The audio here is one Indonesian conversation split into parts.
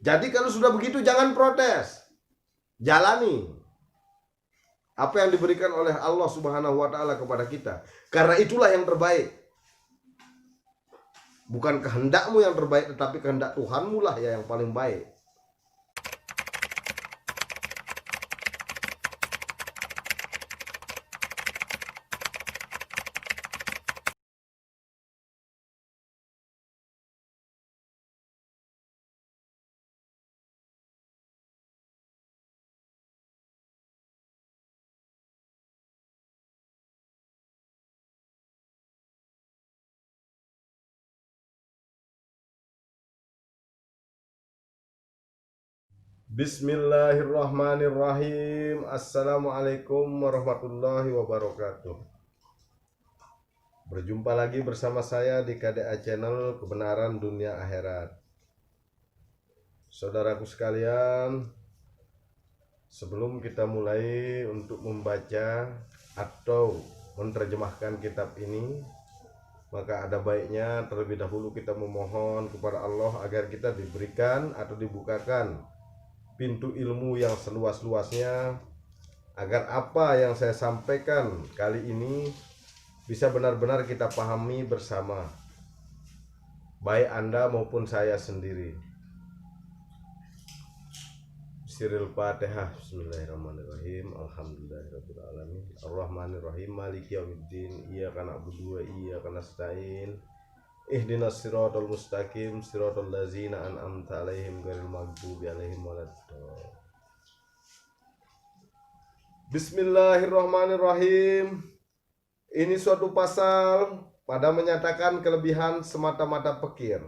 Jadi kalau sudah begitu jangan protes. Jalani apa yang diberikan oleh Allah Subhanahu wa taala kepada kita. Karena itulah yang terbaik. Bukan kehendakmu yang terbaik, tetapi kehendak Tuhanmu lah ya yang paling baik. Bismillahirrahmanirrahim. Assalamualaikum warahmatullahi wabarakatuh. Berjumpa lagi bersama saya di KDA Channel Kebenaran Dunia Akhirat. Saudaraku sekalian, sebelum kita mulai untuk membaca atau menerjemahkan kitab ini, maka ada baiknya terlebih dahulu kita memohon kepada Allah agar kita diberikan atau dibukakan pintu ilmu yang seluas-luasnya, agar apa yang saya sampaikan kali ini bisa benar-benar kita pahami bersama, baik Anda maupun saya sendiri. Siril Fatihah. Bismillahirrahmanirrahim. Alhamdulillahirabbil alamin. Arrahmanirrahim. Maliki yaumiddin. Iyyaka na'budu wa iyyaka nasta'in. Ihdinas siratal mustaqim, siratal ladzina an'amta 'alaihim ghairil maghdubi 'alaihim waladdallin. Bismillahirrahmanirrahim. Ini suatu pasal pada menyatakan kelebihan semata-mata pekir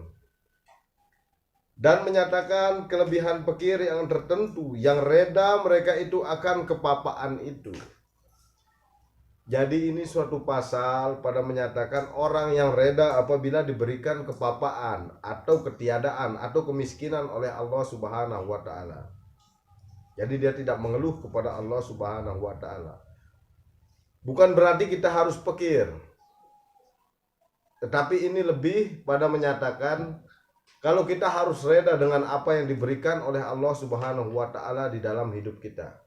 dan menyatakan kelebihan pekir yang tertentu yang reda mereka itu akan kepapaan itu. Jadi ini suatu pasal pada menyatakan orang yang reda apabila diberikan kepapaan atau ketiadaan atau kemiskinan oleh Allah Subhanahu wa taala. Jadi dia tidak mengeluh kepada Allah Subhanahu wa taala. Bukan berarti kita harus pekir. Tetapi ini lebih pada menyatakan kalau kita harus reda dengan apa yang diberikan oleh Allah Subhanahu wa taala di dalam hidup kita.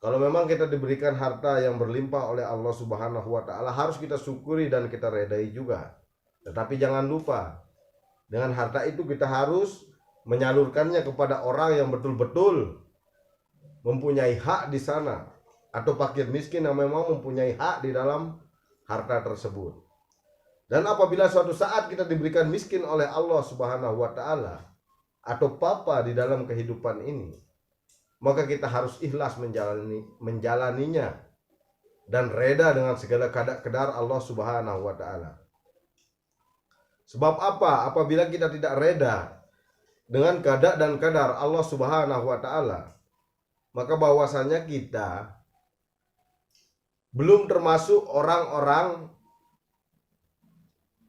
Kalau memang kita diberikan harta yang berlimpah oleh Allah Subhanahu wa taala, harus kita syukuri dan kita redai juga. Tetapi jangan lupa, dengan harta itu kita harus menyalurkannya kepada orang yang betul-betul mempunyai hak di sana, atau fakir miskin yang memang mempunyai hak di dalam harta tersebut. Dan apabila suatu saat kita diberikan miskin oleh Allah Subhanahu wa taala atau papa di dalam kehidupan ini, maka kita harus ikhlas menjalaninya dan reda dengan segala kadar Allah Subhanahu wa taala. Sebab apa? Apabila kita tidak reda dengan kadar dan kadar Allah Subhanahu wa taala, maka bahwasanya kita belum termasuk orang-orang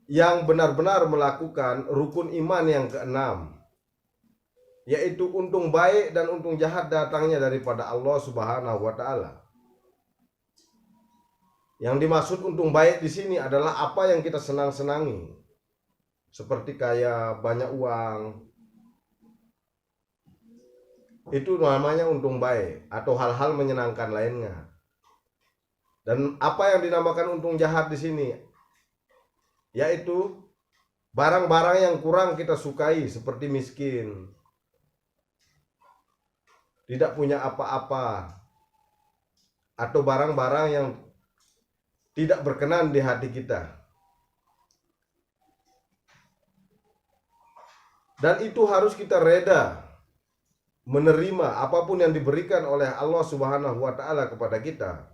yang benar-benar melakukan rukun iman yang keenam, yaitu untung baik dan untung jahat datangnya daripada Allah Subhanahu wa taala. Yang dimaksud untung baik di sini adalah apa yang kita senang-senangi, seperti kaya, banyak uang. Itu namanya untung baik atau hal-hal menyenangkan lainnya. Dan apa yang dinamakan untung jahat di sini, yaitu barang-barang yang kurang kita sukai, seperti miskin, tidak punya apa-apa, atau barang-barang yang tidak berkenan di hati kita. Dan itu harus kita reda menerima apapun yang diberikan oleh Allah Subhanahu wa taala kepada kita,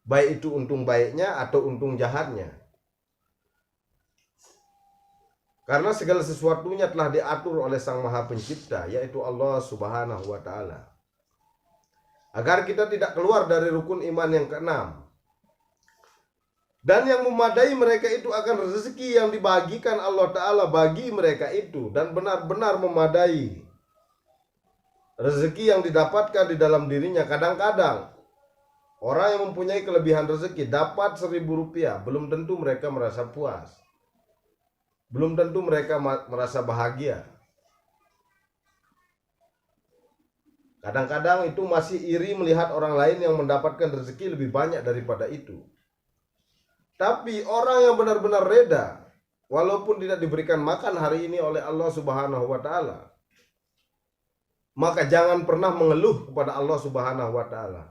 baik itu untung baiknya atau untung jahatnya. Karena segala sesuatunya telah diatur oleh Sang Maha Pencipta, yaitu Allah Subhanahu wa taala. Agar kita tidak keluar dari rukun iman yang keenam. Dan yang memadai mereka itu akan rezeki yang dibagikan Allah taala bagi mereka itu, dan benar-benar memadai rezeki yang didapatkan di dalam dirinya. Kadang-kadang orang yang mempunyai kelebihan rezeki dapat 1.000 rupiah, belum tentu mereka merasa puas. Belum tentu mereka merasa bahagia. Kadang-kadang itu masih iri melihat orang lain yang mendapatkan rezeki lebih banyak daripada itu. Tapi orang yang benar-benar reda, walaupun tidak diberikan makan hari ini oleh Allah Subhanahu wa taala, maka jangan pernah mengeluh kepada Allah Subhanahu wa taala.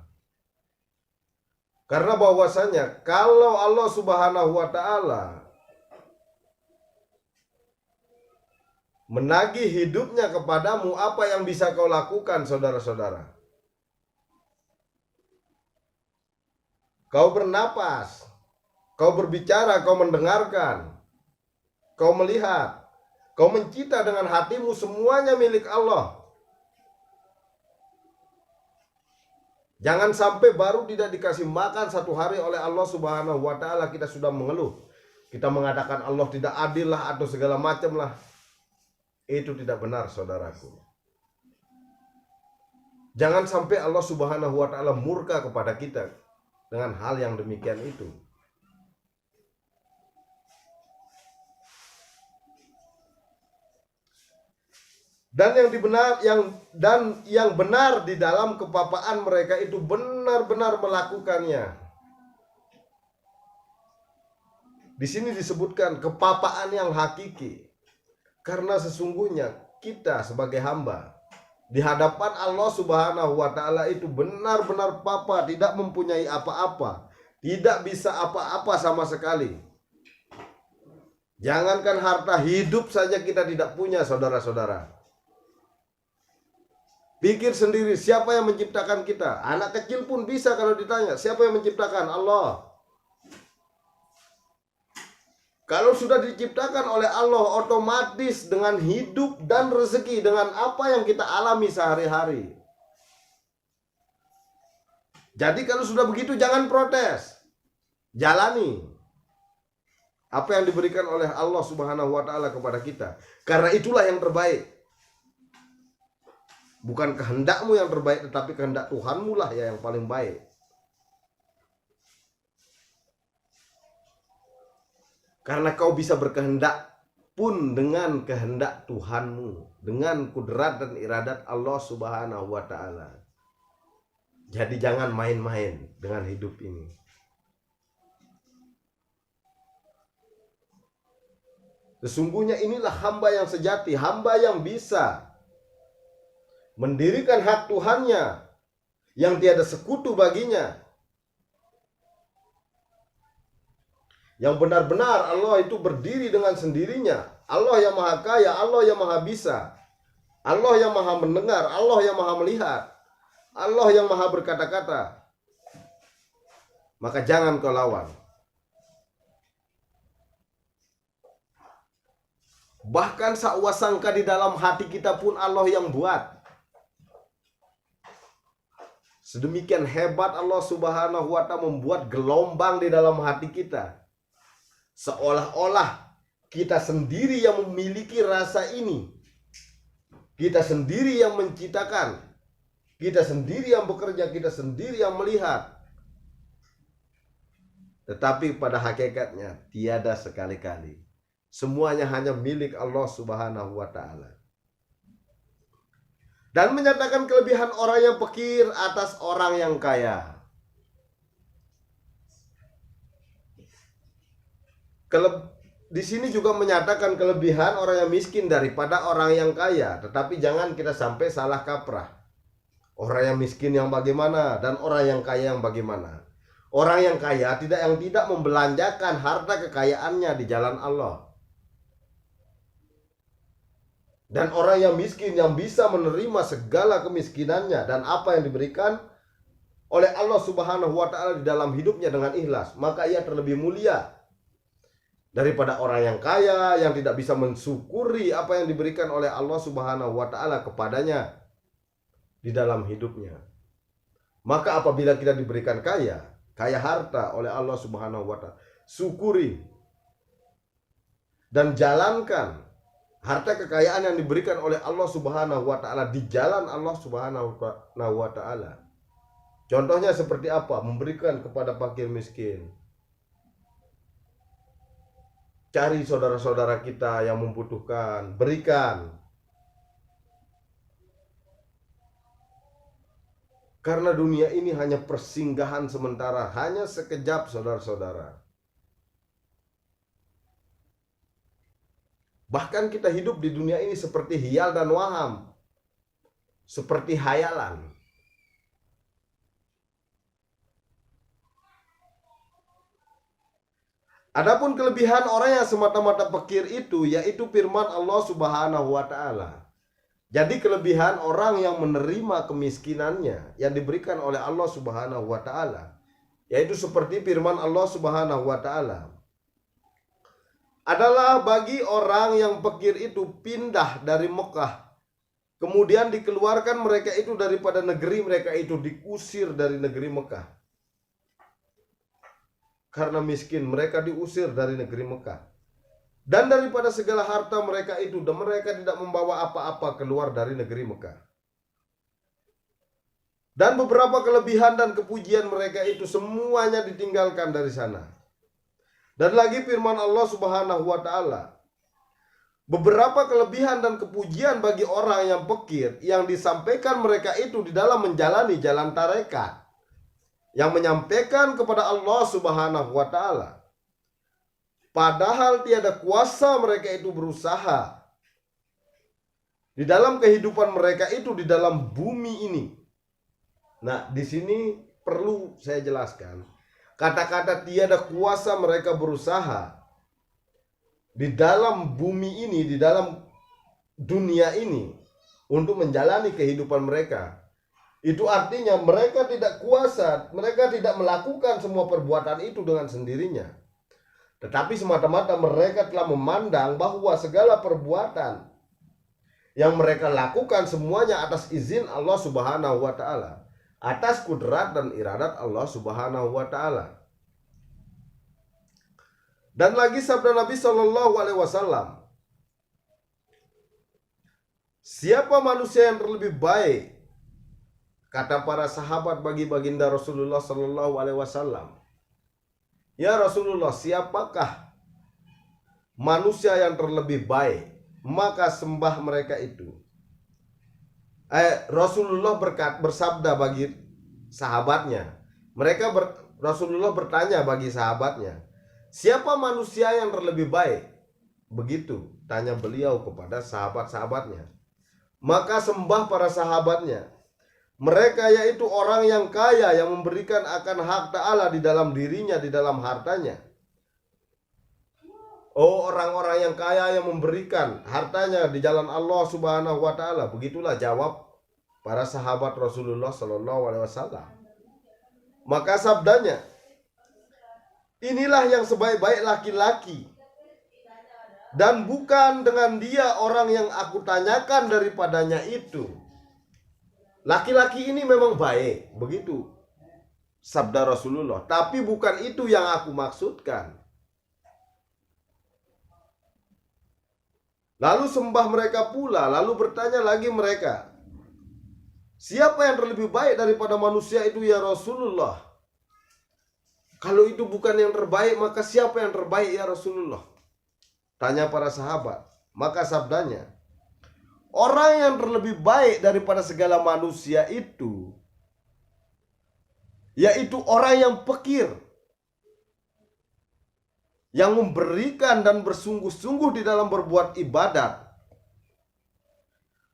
Karena bahwasanya kalau Allah Subhanahu wa taala menagih hidupnya kepadamu, apa yang bisa kau lakukan, saudara-saudara? Kau bernapas, kau berbicara, kau mendengarkan, kau melihat, kau mencita dengan hatimu, semuanya milik Allah. Jangan sampai baru tidak dikasih makan satu hari oleh Allah Subhanahu wa taala kita sudah mengeluh. Kita mengatakan Allah tidak adil lah atau segala macam lah. Itu tidak benar, saudaraku. Jangan sampai Allah Subhanahu wa taala murka kepada kita dengan hal yang demikian itu. Dan yang benar di dalam kepapaan mereka itu benar-benar melakukannya. Di sini disebutkan kepapaan yang hakiki. Karena sesungguhnya kita sebagai hamba di hadapan Allah Subhanahu wa taala itu benar-benar papa, tidak mempunyai apa-apa, tidak bisa apa-apa sama sekali. Jangankan harta, hidup saja kita tidak punya, saudara-saudara. Pikir sendiri, siapa yang menciptakan kita? Anak kecil pun bisa kalau ditanya, siapa yang menciptakan? Allah. Kalau sudah diciptakan oleh Allah, otomatis dengan hidup dan rezeki, dengan apa yang kita alami sehari-hari. Jadi kalau sudah begitu jangan protes. Jalani apa yang diberikan oleh Allah Subhanahu wa taala kepada kita. Karena itulah yang terbaik. Bukan kehendakmu yang terbaik, tetapi kehendak Tuhanmu lah ya yang paling baik. Karena kau bisa berkehendak pun dengan kehendak Tuhanmu, dengan kudrat dan iradat Allah Subhanahu wa taala. Jadi jangan main-main dengan hidup ini. Sesungguhnya inilah hamba yang sejati, hamba yang bisa mendirikan hak Tuhannya yang tiada sekutu baginya. Yang benar-benar Allah itu berdiri dengan sendirinya. Allah yang maha kaya, Allah yang maha bisa, Allah yang maha mendengar, Allah yang maha melihat, Allah yang maha berkata-kata. Maka jangan kau lawan. Bahkan sakwasangka di dalam hati kita pun Allah yang buat. Sedemikian hebat Allah Subhanahu wa taala membuat gelombang di dalam hati kita. Seolah-olah kita sendiri yang memiliki rasa ini. Kita sendiri yang menciptakan. Kita sendiri yang bekerja, kita sendiri yang melihat. Tetapi pada hakikatnya tiada sekali-kali. Semuanya hanya milik Allah Subhanahu wa taala. Dan menyatakan kelebihan orang yang fakir atas orang yang kaya. Di sini juga menyatakan kelebihan orang yang miskin daripada orang yang kaya. Tetapi jangan kita sampai salah kaprah. Orang yang miskin yang bagaimana dan orang yang kaya yang bagaimana. Orang yang kaya yang tidak membelanjakan harta kekayaannya di jalan Allah. Dan orang yang miskin yang bisa menerima segala kemiskinannya dan apa yang diberikan oleh Allah Subhanahu wa taala di dalam hidupnya dengan ikhlas, maka ia terlebih mulia daripada orang yang kaya yang tidak bisa mensyukuri apa yang diberikan oleh Allah Subhanahu wa taala kepadanya di dalam hidupnya. Maka apabila kita diberikan kaya harta oleh Allah Subhanahu wa taala, syukuri dan jalankan harta kekayaan yang diberikan oleh Allah Subhanahu wa taala di jalan Allah Subhanahu wa taala. Contohnya seperti apa? Memberikan kepada fakir miskin. Cari saudara-saudara kita yang membutuhkan, berikan. Karena dunia ini hanya persinggahan sementara, hanya sekejap, saudara-saudara. Bahkan kita hidup di dunia ini seperti hial dan waham, seperti hayalan. Adapun kelebihan orang yang semata-mata pekir itu, yaitu firman Allah Subhanahu wa Ta'ala. Jadi kelebihan orang yang menerima kemiskinannya yang diberikan oleh Allah Subhanahu wa Ta'ala, yaitu seperti firman Allah Subhanahu wa Ta'ala, adalah bagi orang yang fakir itu pindah dari Mekah, kemudian dikeluarkan mereka itu daripada negeri mereka itu, diusir dari negeri Mekah. Karena miskin mereka diusir dari negeri Mekah. Dan daripada segala harta mereka itu, dan mereka tidak membawa apa-apa keluar dari negeri Mekah. Dan beberapa kelebihan dan kepujian mereka itu semuanya ditinggalkan dari sana. Dan lagi firman Allah Subhanahu wa Ta'ala, beberapa kelebihan dan kepujian bagi orang yang fakir yang disampaikan mereka itu di dalam menjalani jalan tarekat, yang menyampaikan kepada Allah Subhanahu wa Ta'ala. Padahal tiada kuasa mereka itu berusaha di dalam kehidupan mereka itu di dalam bumi ini. Nah, di sini perlu saya jelaskan. Kata-kata tiada kuasa mereka berusaha di dalam bumi ini, di dalam dunia ini untuk menjalani kehidupan mereka. Itu artinya mereka tidak kuasa, mereka tidak melakukan semua perbuatan itu dengan sendirinya. Tetapi semata-mata mereka telah memandang bahwa segala perbuatan yang mereka lakukan semuanya atas izin Allah Subhanahu wa Ta'ala, atas kudrat dan iradat Allah Subhanahu wa Ta'ala. Dan lagi sabda Nabi Shallallahu Alaihi Wasallam, siapa manusia yang terlebih baik, kata para sahabat bagi baginda Rasulullah Shallallahu Alaihi Wasallam, ya Rasulullah, siapakah manusia yang terlebih baik? Maka sembah mereka itu. Rasulullah bersabda bagi sahabatnya. Rasulullah bertanya bagi sahabatnya, siapa manusia yang terlebih baik? Begitu tanya beliau kepada sahabat-sahabatnya. Maka sembah para sahabatnya, mereka yaitu orang yang kaya, yang memberikan akan hak Ta'ala di dalam dirinya, di dalam hartanya. Oh, orang-orang yang kaya yang memberikan hartanya di jalan Allah Subhanahu wa Ta'ala. Begitulah jawab para sahabat Rasulullah Sallallahu Alaihi Wasallam. Maka sabdanya, inilah yang sebaik-baik laki-laki, dan bukan dengan dia orang yang aku tanyakan daripadanya itu. Laki-laki ini memang baik, begitu sabda Rasulullah, tapi bukan itu yang aku maksudkan. Lalu sembah mereka pula, lalu bertanya lagi mereka, siapa yang terlebih baik daripada manusia itu ya Rasulullah? Kalau itu bukan yang terbaik, maka siapa yang terbaik ya Rasulullah? Tanya para sahabat. Maka sabdanya, orang yang terlebih baik daripada segala manusia itu, yaitu orang yang fakir, yang memberikan dan bersungguh-sungguh di dalam berbuat ibadat,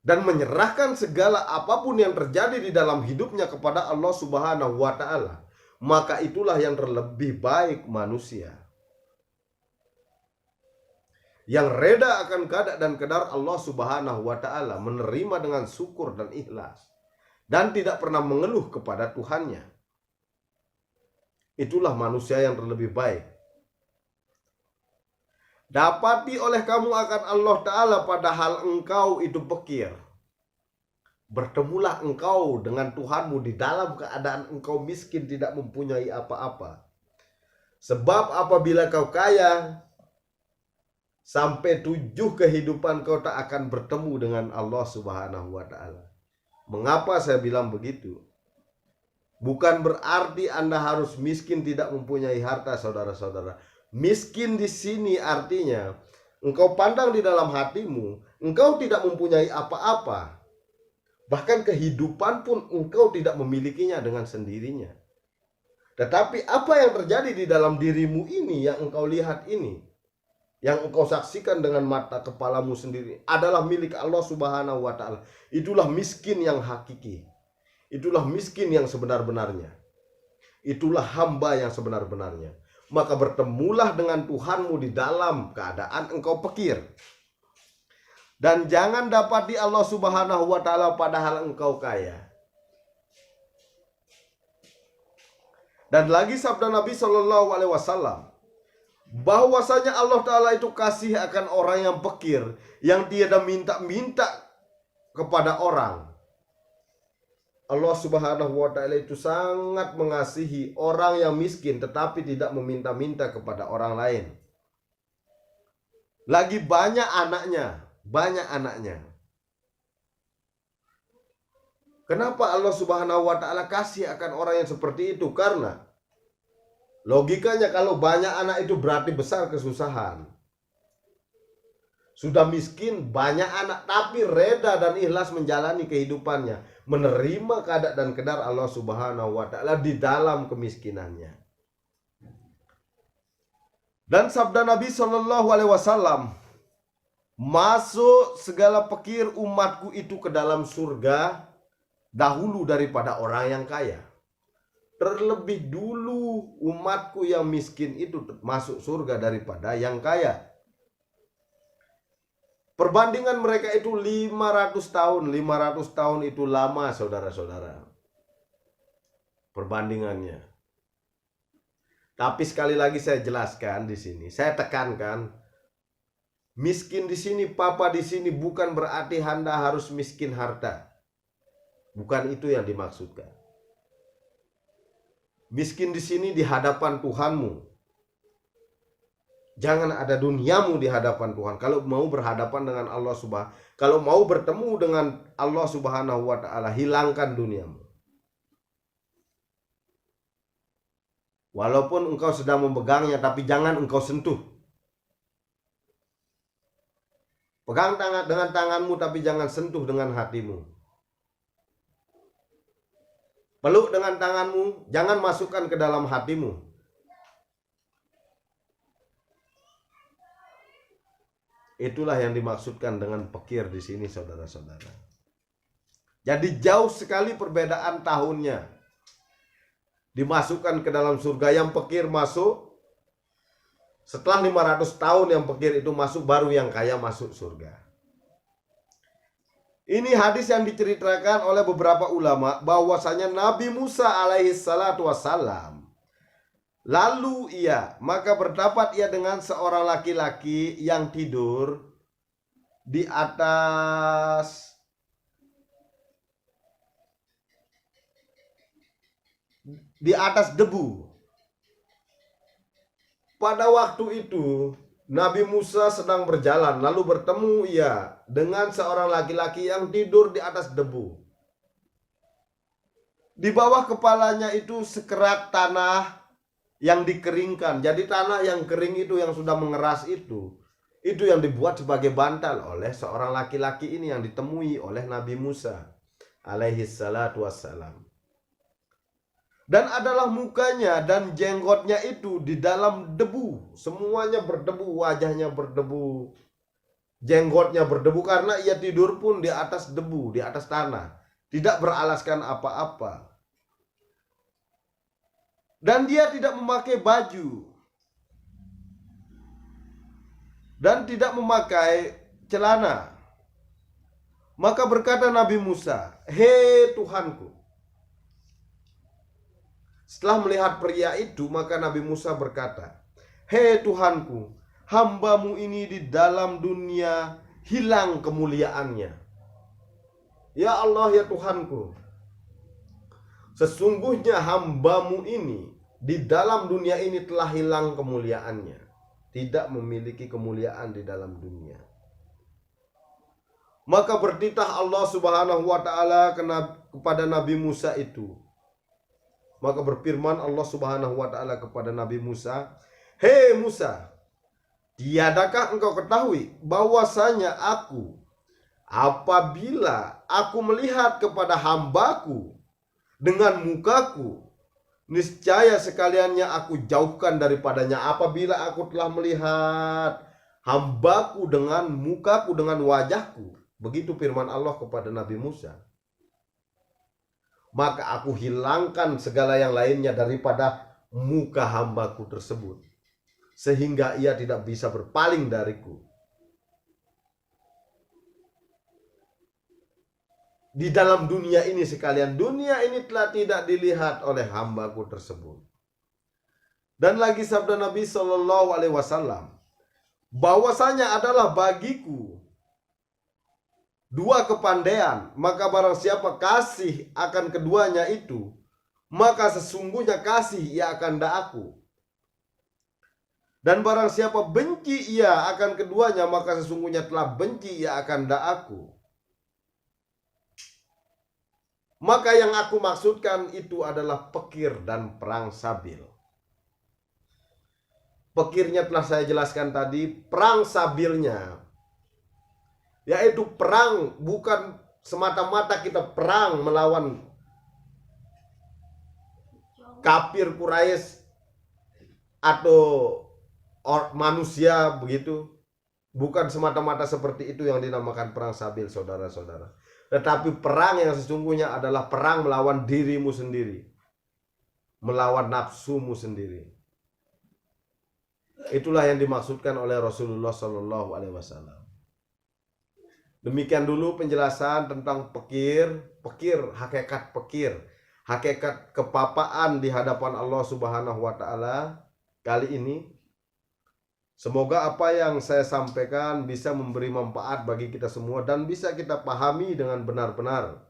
dan menyerahkan segala apapun yang terjadi di dalam hidupnya kepada Allah Subhanahu wa Ta'ala. Maka itulah yang terlebih baik manusia, yang reda akan keadaan dan kedar Allah Subhanahu wa Ta'ala, menerima dengan syukur dan ikhlas, dan tidak pernah mengeluh kepada Tuhannya. Itulah manusia yang terlebih baik. Dapati oleh kamu akan Allah Ta'ala padahal engkau itu fakir. Bertemulah engkau dengan Tuhanmu di dalam keadaan engkau miskin, tidak mempunyai apa-apa. Sebab apabila kau kaya, sampai 7 kehidupan kau tak akan bertemu dengan Allah Subhanahu wa Ta'ala. Mengapa saya bilang begitu? Bukan berarti Anda harus miskin, tidak mempunyai harta, saudara-saudara. Miskin di sini artinya engkau pandang di dalam hatimu, engkau tidak mempunyai apa-apa. Bahkan kehidupan pun engkau tidak memilikinya dengan sendirinya. Tetapi apa yang terjadi di dalam dirimu ini, yang engkau lihat ini, yang engkau saksikan dengan mata kepalamu sendiri, adalah milik Allah Subhanahu wa Ta'ala. Itulah miskin yang hakiki. Itulah miskin yang sebenar-benarnya. Itulah hamba yang sebenar-benarnya. Maka bertemulah dengan Tuhanmu di dalam keadaan engkau fakir. Dan jangan dapati Allah Subhanahu wa Ta'ala padahal engkau kaya. Dan lagi sabda Nabi Shallallahu Alaihi Wasallam, bahwasanya Allah Ta'ala itu kasih akan orang yang fakir, yang tiada minta-minta kepada orang. Allah Subhanahu wa Ta'ala itu sangat mengasihi orang yang miskin tetapi tidak meminta-minta kepada orang lain. Lagi banyak anaknya. Kenapa Allah Subhanahu wa Ta'ala kasih akan orang yang seperti itu? Karena logikanya kalau banyak anak itu berarti besar kesusahan. Sudah miskin, banyak anak, tapi reda dan ikhlas menjalani kehidupannya, menerima keadaan dan kedar Allah Subhanahu wa Ta'ala di dalam kemiskinannya. Dan sabda Nabi Shallallahu Alaihi Wasallam, masuk segala fakir umatku itu ke dalam surga dahulu daripada orang yang kaya. Terlebih dulu umatku yang miskin itu masuk surga daripada yang kaya. Perbandingan mereka itu 500 tahun. 500 tahun itu lama, saudara-saudara. Perbandingannya. Tapi sekali lagi saya jelaskan di sini, saya tekankan, miskin di sini, papa di sini bukan berarti Anda harus miskin harta. Bukan itu yang dimaksudkan. Miskin di sini di hadapan Tuhanmu. Jangan ada duniamu di hadapan Tuhan. Kalau mau berhadapan dengan Allah Subhanahu, kalau mau bertemu dengan Allah Subhanahu wa Ta'ala, hilangkan duniamu. Walaupun engkau sedang memegangnya, tapi jangan engkau sentuh. Pegang tangan dengan tanganmu, tapi jangan sentuh dengan hatimu. Peluk dengan tanganmu, jangan masukkan ke dalam hatimu. Itulah yang dimaksudkan dengan fakir di sini, saudara-saudara. Jadi jauh sekali perbedaan tahunnya. Dimasukkan ke dalam surga, yang fakir masuk setelah 500 tahun, yang fakir itu masuk, baru yang kaya masuk surga. Ini hadis yang diceritakan oleh beberapa ulama bahwasanya Nabi Musa alaihi salatu wassalam, lalu maka berdapat ia dengan seorang laki-laki yang tidur di atas debu. Pada waktu itu Nabi Musa sedang berjalan, lalu bertemu ia dengan seorang laki-laki yang tidur di atas debu. Di bawah kepalanya itu sekerat tanah yang dikeringkan. Jadi tanah yang kering itu, yang sudah mengeras itu yang dibuat sebagai bantal oleh seorang laki-laki ini yang ditemui oleh Nabi Musa alaihi salatu wassalam. Dan adalah mukanya dan jenggotnya itu di dalam debu. Semuanya berdebu, wajahnya berdebu, jenggotnya berdebu, karena ia tidur pun di atas debu, di atas tanah, tidak beralaskan apa-apa. Dan dia tidak memakai baju dan tidak memakai celana. Maka berkata Nabi Musa, "Hei Tuhanku." Setelah melihat pria itu, maka Nabi Musa berkata, "Hei Tuhanku, hambamu ini di dalam dunia hilang kemuliaannya. Ya Allah, ya Tuhanku, sesungguhnya hambamu ini di dalam dunia ini telah hilang kemuliaannya. Tidak memiliki kemuliaan di dalam dunia." Maka bertitah Allah Subhanahu wa Ta'ala kepada Nabi Musa itu. Maka berfirman Allah Subhanahu wa Ta'ala kepada Nabi Musa, "Hei Musa, tiadakah engkau ketahui bahwasanya aku apabila aku melihat kepada hambaku dengan mukaku, niscaya sekaliannya aku jauhkan daripadanya. Apabila aku telah melihat hambaku dengan mukaku, dengan wajahku, begitu firman Allah kepada Nabi Musa, maka aku hilangkan segala yang lainnya daripada muka hambaku tersebut, sehingga ia tidak bisa berpaling dariku. Di dalam dunia ini sekalian, dunia ini telah tidak dilihat oleh hambaku tersebut. Dan lagi sabda Nabi Shallallahu Alaihi Wasallam, bahwasanya adalah bagiku dua kepandaian, maka barang siapa kasih akan keduanya itu, maka sesungguhnya kasih ia akan aku. Dan barang siapa benci ia akan keduanya, maka sesungguhnya telah benci ia akan aku. Maka yang aku maksudkan itu adalah pekir dan perang sabil. Pekirnya telah saya jelaskan tadi, perang sabilnya yaitu perang bukan semata-mata kita perang melawan kafir Quraisy atau manusia begitu. Bukan semata-mata seperti itu yang dinamakan perang sabil, saudara-saudara. Tetapi perang yang sesungguhnya adalah perang melawan dirimu sendiri, melawan nafsumu sendiri. Itulah yang dimaksudkan oleh Rasulullah Shallallahu Alaihi Wasallam. Demikian dulu penjelasan tentang pekir, hakikat kepapaan di hadapan Allah Subhanahu Wa Taala kali ini. Semoga apa yang saya sampaikan bisa memberi manfaat bagi kita semua dan bisa kita pahami dengan benar-benar,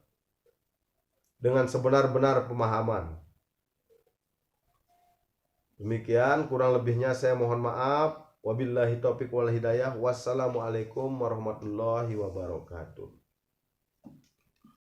dengan sebenar-benar pemahaman. Demikian, kurang lebihnya saya mohon maaf. Wabillahi taufiq wal hidayah. Wassalamualaikum warahmatullahi wabarakatuh.